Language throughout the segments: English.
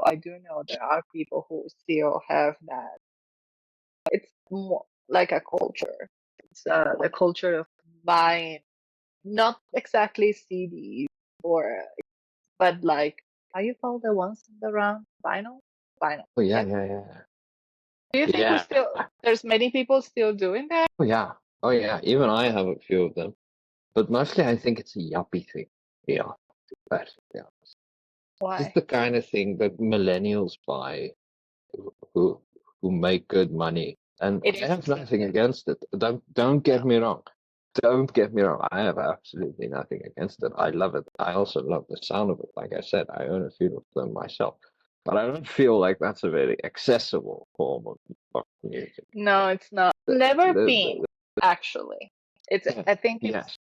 I do know there are people who still have that. It's more like a culture. It's the culture of buying, not exactly CDs or, but like, how you call the ones in the round? Vinyl? Vinyl. Oh yeah, Yep. yeah, yeah, Do you think yeah. there's many people still doing that? Oh yeah, oh yeah. Even I have a few of them, but mostly I think it's a yuppie thing. Yeah, but yeah, this is Why? the kind of thing that millennials buy who who make good money, and It I is have nothing expensive. against it. Don't get No. me wrong. Don't get me wrong. I have absolutely nothing against it. I love it. I also love the sound of it. Like I said, I own a few of them myself. But I don't feel like that's a very accessible form of music. No, it's not. The, Never been, the, actually. It's the, I think yes,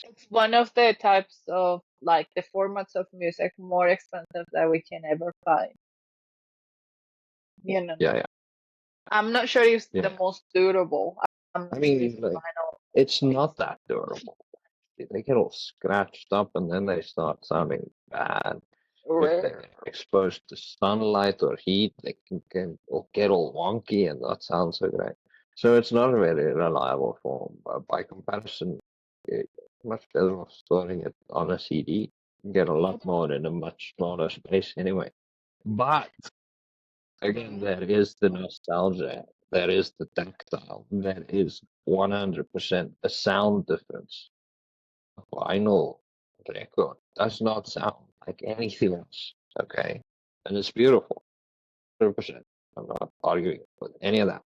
it's one of the types of like the formats of music more expensive that we can ever find. You know. yeah, yeah, I'm not sure it's the yeah. most durable. I'm I not sure if mean, like, vinyl it's is. not that durable. They get all scratched up and then they start sounding bad. If they're Rare. exposed to sunlight or heat, they can or get all wonky and not sound so great. So it's not a very reliable form. By comparison, it's much better off storing it on a CD. You get a lot more in a much smaller space anyway. But again, there is the nostalgia. There is the tactile. There is 100% a sound difference. Vinyl record does not sound like anything else. Okay. And it's beautiful. 100%. I'm not arguing with any of that.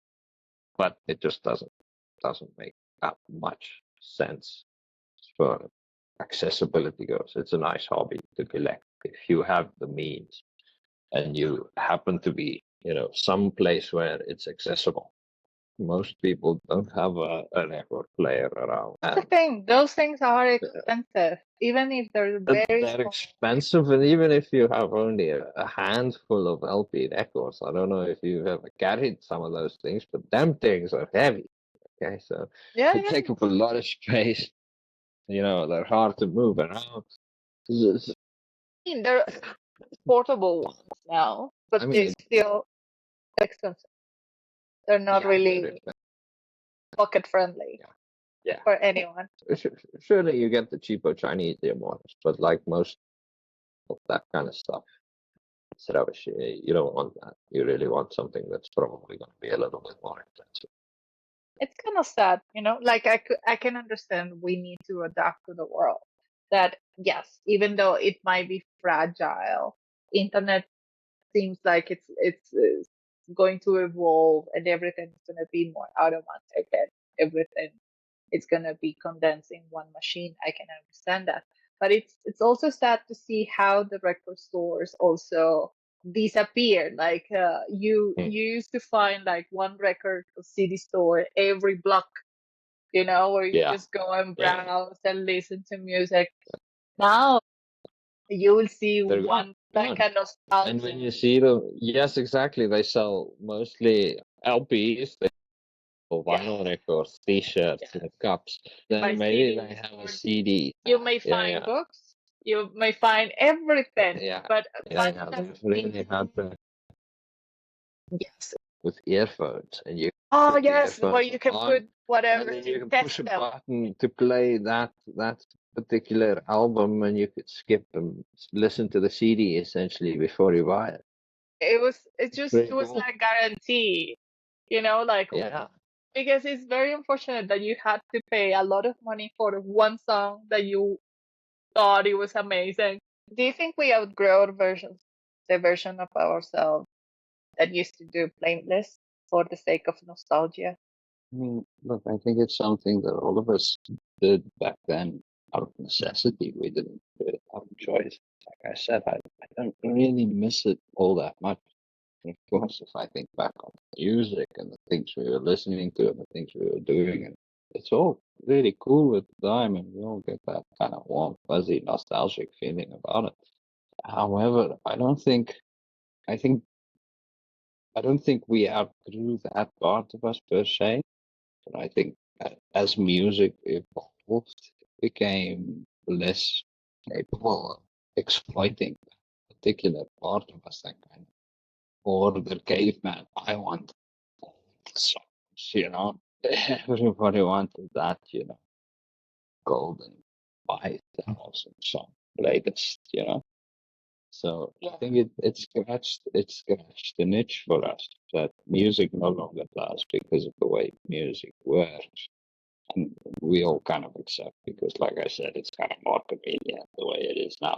But it just doesn't make that much sense as far as accessibility goes. It's a nice hobby to collect if you have the means and you happen to be, some place where it's accessible. Most people don't have a record player around. That's the thing. Those things are expensive, even if they're very They're small. expensive, and even if you have only a handful of LP records, I don't know if you've ever carried some of those things, but them things are heavy. Okay, so Yeah, they yeah. take up a lot of space. They're hard to move around. S- I mean, they're portable ones now, but I mean, they're still expensive. They're not yeah, they're really expensive. pocket friendly Yeah, yeah. for anyone. Surely you get the cheaper Chinese ones, but like most of that kind of stuff, it's rubbish. You don't want that. You really want something that's probably going to be a little bit more expensive. It's kind of sad, like I can understand we need to adapt to the world. That yes, even though it might be fragile, internet seems like it's going to evolve and everything's going to be more automatic and everything it's going to be condensed in one machine. I can understand that, but it's also sad to see how the record stores also disappear. Like Mm. you used to find like one record or CD store every block, where you Yeah, just go and yeah, browse and listen to music. Now you will see they're gone. one like Gone. a And nostalgia. when you see them, yes, exactly. They sell mostly LPs, they sell Yes, vinyl records, T-shirts, yes. and cups. By Then maybe they CDs, have a or CD. you may Yeah, find yeah, books, you may find everything, yeah, but yeah, vinyl yeah. has They've been. really had that Yes. with earphones, and you Oh put the yes, where earphones you can on, put and whatever then to you can test push a them. button to play that particular album, and you could skip and listen to the CD essentially before you buy it. It's It pretty was cool. like guarantee, like, Yeah. because it's very unfortunate that you had to pay a lot of money for one song that you thought it was amazing. Do you think we outgrow the version of ourselves that used to do playlists for the sake of nostalgia? I mean, look, I think it's something that all of us did back then out of necessity. We didn't really have a choice. Like I said, I don't really miss it all that much. And of course, if I think back on the music and the things we were listening to and the things we were doing, and it's all really cool at the time, and we all get that kind of warm, fuzzy, nostalgic feeling about it. However, I think, I don't think we outgrew that part of us per se. But I think as music evolved, it became less capable of exploiting. particular part of us that kind of, or the caveman. I want songs, Everybody wanted that, golden 5,000 song latest. So I think it scratched the niche for us that music no longer does because of the way music works. And we all kind of accept because, like I said, it's kind of more convenient the way it is now.